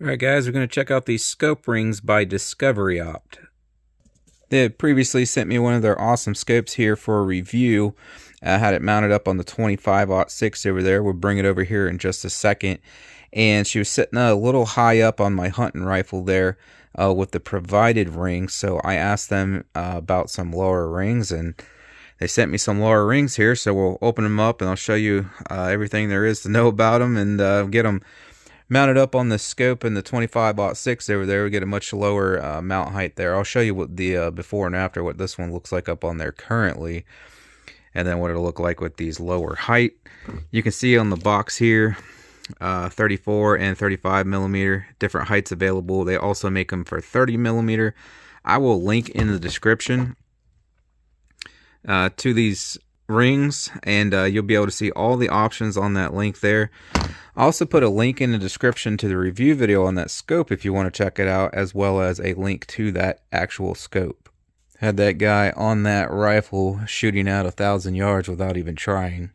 Alright guys, we're going to check out these scope rings by Discoveryopt. They had previously sent me one of their awesome scopes here for a review. I had it mounted up on the 25-06 over there. We'll bring it over here in just a second. And she was sitting a little high up on my hunting rifle there with the provided rings. So I asked them about some lower rings, and they sent me some lower rings here. So we'll open them up and I'll show you everything there is to know about them and get them mounted up on the scope and the 25-06 over there. We get a much lower mount height there. I'll show you what the before and after, what this one looks like up on there currently, and then what it'll look like with these lower height. You can see on the box here 34 and 35 millimeter different heights available. They also make them for 30 millimeter. I will link in the description to these rings, and you'll be able to see all the options on that link there. I also put a link in the description to the review video on that scope if you want to check it out, as well as a link to that actual scope. Had that guy on that rifle shooting out 1,000 yards without even trying.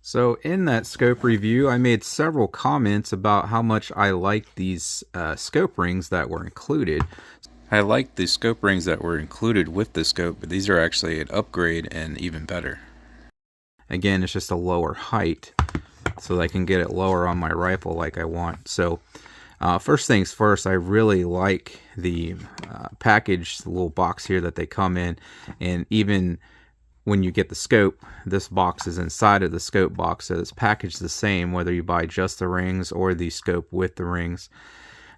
So in that scope review, I made several comments about how much I liked these scope rings that were included. I liked the scope rings that were included with the scope, but these are actually an upgrade and even better. Again, it's just a lower height, so I can get it lower on my rifle like I want. So first things first, I really like the package, the little box here that they come in. And even when you get the scope, this box is inside of the scope box, so it's packaged the same whether you buy just the rings or the scope with the rings.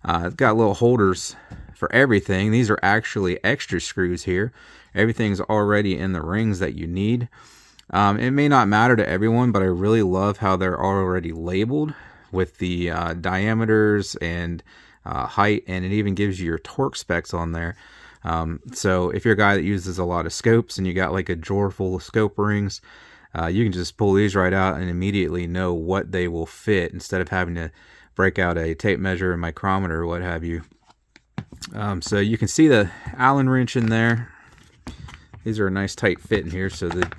It's got little holders for everything. These are actually extra screws here. Everything's already in the rings that you need. It may not matter to everyone, but I really love how they're already labeled with the diameters and height, and it even gives you your torque specs on there. So if you're a guy that uses a lot of scopes and you got like a drawer full of scope rings, you can just pull these right out and immediately know what they will fit instead of having to break out a tape measure, a micrometer, or what have you. So you can see the Allen wrench in there. These are a nice tight fit in here so that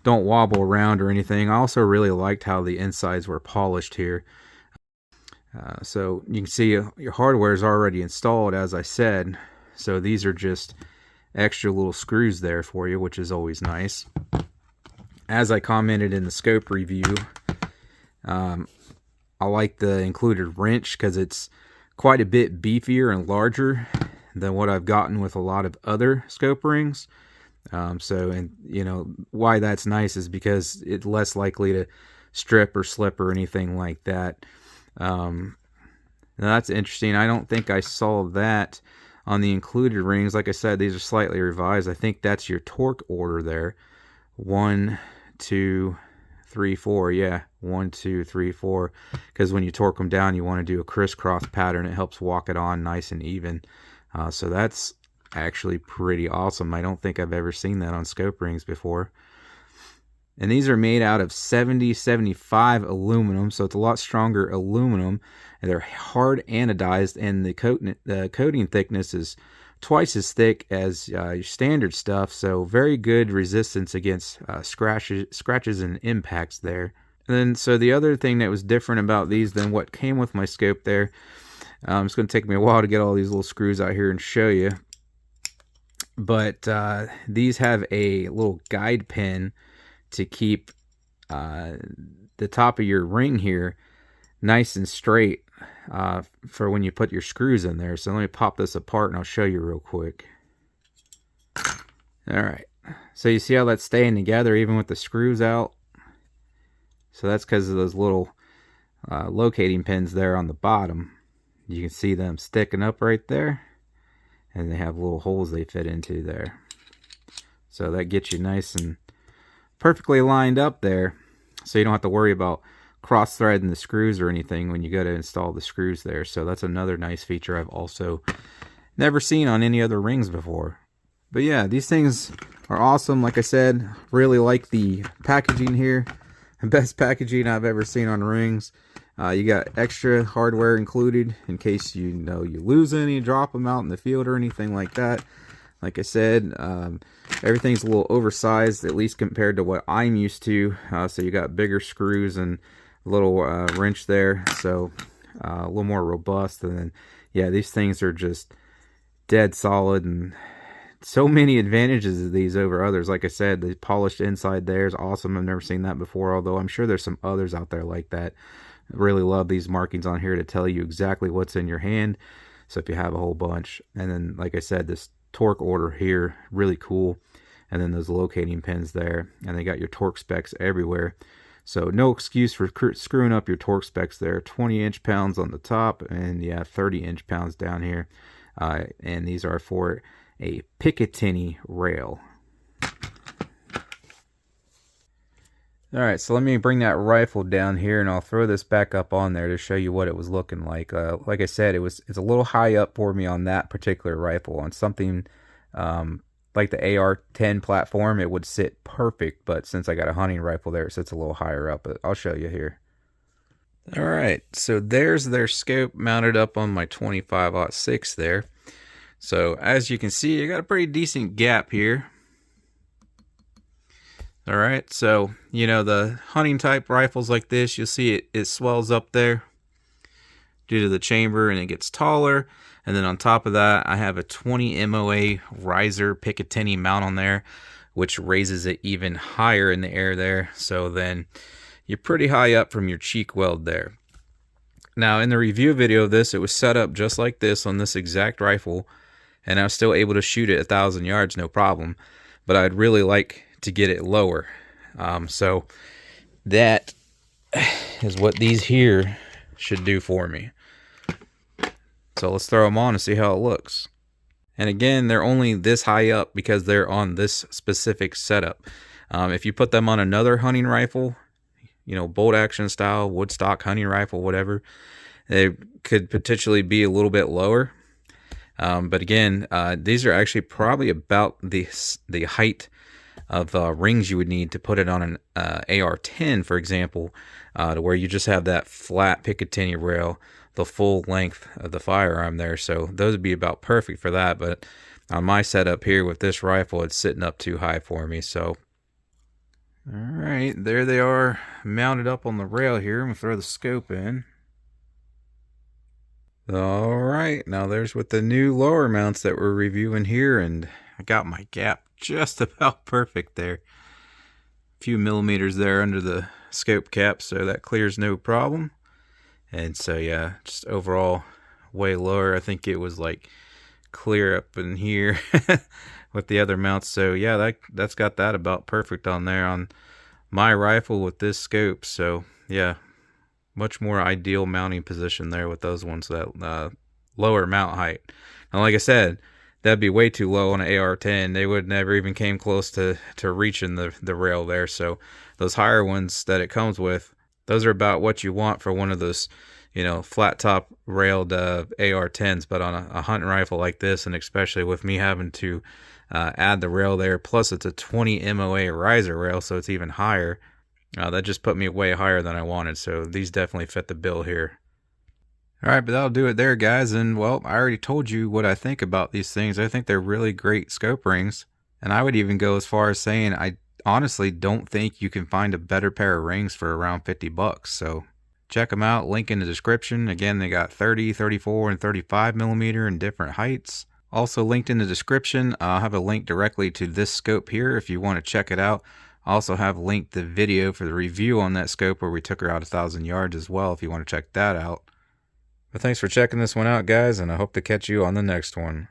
don't wobble around or anything. I also really liked how the insides were polished here. So you can see your hardware is already installed, as I said. So these are just extra little screws there for you, which is always nice. As I commented in the scope review, I like the included wrench because it's quite a bit beefier and larger than what I've gotten with a lot of other scope rings. And you know why that's nice is because it's less likely to strip or slip or anything like that. Now that's interesting. I don't think I saw that on the included rings. Like I said, these are slightly revised. I think that's your torque order there. 1, 2, 3, 4. Yeah, 1, 2, 3, 4. Because when you torque them down, you want to do a crisscross pattern. It helps walk it on nice and even. So that's actually pretty awesome. I don't think I've ever seen that on scope rings before. And these are made out of 70-75 aluminum, so it's a lot stronger aluminum, and they're hard anodized, and the coating thickness is twice as thick as your standard stuff, so very good resistance against scratches and impacts there. And then so the other thing that was different about these than what came with my scope there, it's going to take me a while to get all these little screws out here and show you. But these have a little guide pin to keep the top of your ring here nice and straight for when you put your screws in there. So let me pop this apart and I'll show you real quick. Alright, so you see how that's staying together even with the screws out? So that's because of those little locating pins there on the bottom. You can see them sticking up right there. And they have little holes they fit into there. So that gets you nice and perfectly lined up there. So you don't have to worry about cross-threading the screws or anything when you go to install the screws there. So that's another nice feature I've also never seen on any other rings before. But yeah, these things are awesome. Like I said, really like the packaging here. The best packaging I've ever seen on rings. You got extra hardware included in case you lose any, drop them out in the field or anything like that. Like I said, everything's a little oversized, at least compared to what I'm used to. So you got bigger screws and a little wrench there. So a little more robust. And then, yeah, these things are just dead solid, and so many advantages of these over others. Like I said, the polished inside there is awesome. I've never seen that before, although I'm sure there's some others out there like that. I really love these markings on here to tell you exactly what's in your hand. So if you have a whole bunch, and then like I said, this torque order here, really cool. And then those locating pins there, and they got your torque specs everywhere. So no excuse for screwing up your torque specs there. 20 inch-pounds on the top, and yeah, 30 inch-pounds down here. And these are for a Picatinny rail. Alright, so let me bring that rifle down here, and I'll throw this back up on there to show you what it was looking like. Like I said, it's a little high up for me on that particular rifle. On something like the AR-10 platform, it would sit perfect, but since I got a hunting rifle there, it sits a little higher up. But I'll show you here. Alright, so there's their scope mounted up on my 25-06 there. So as you can see, I got a pretty decent gap here. Alright, so you know, the hunting type rifles like this, you'll see it swells up there due to the chamber, and it gets taller. And then on top of that, I have a 20 MOA riser Picatinny mount on there, which raises it even higher in the air there. So then you're pretty high up from your cheek weld there. Now in the review video of this, it was set up just like this on this exact rifle, and I was still able to shoot it 1,000 yards, no problem. But I'd really like to get it lower. So that is what these here should do for me. So let's throw them on and see how it looks. And again, they're only this high up because they're on this specific setup. If you put them on another hunting rifle, you know, bolt action style, wood stock hunting rifle, whatever, they could potentially be a little bit lower. But again, these are actually probably about the height of rings you would need to put it on an AR-10, for example, to where you just have that flat Picatinny rail, the full length of the firearm there. So those would be about perfect for that. But on my setup here with this rifle, it's sitting up too high for me. So all right, there they are mounted up on the rail here. I'm gonna throw the scope in. All right, now there's with the new lower mounts that we're reviewing here, and I got my gap just about perfect there. A few millimeters there under the scope cap, so that clears no problem. And so yeah, just overall way lower. I think it was like clear up in here with the other mounts. So yeah, that's got that about perfect on there on my rifle with this scope. So yeah, much more ideal mounting position there with those ones, that lower mount height. And like I said, that'd be way too low on an AR-10. They would never even came close to reaching the rail there. So those higher ones that it comes with, those are about what you want for one of those, you know, flat top railed AR-10s. But on a hunting rifle like this, and especially with me having to add the rail there, plus it's a 20 MOA riser rail, so it's even higher. That just put me way higher than I wanted. So these definitely fit the bill here. Alright, but that'll do it there, guys. And well, I already told you what I think about these things. I think they're really great scope rings. And I would even go as far as saying I honestly don't think you can find a better pair of rings for around 50 bucks. So check them out, link in the description. Again, they got 30, 34, and 35 millimeter in different heights. Also linked in the description, I'll have a link directly to this scope here if you want to check it out. I also have linked the video for the review on that scope where we took her out 1,000 yards as well if you want to check that out. But thanks for checking this one out, guys, and I hope to catch you on the next one.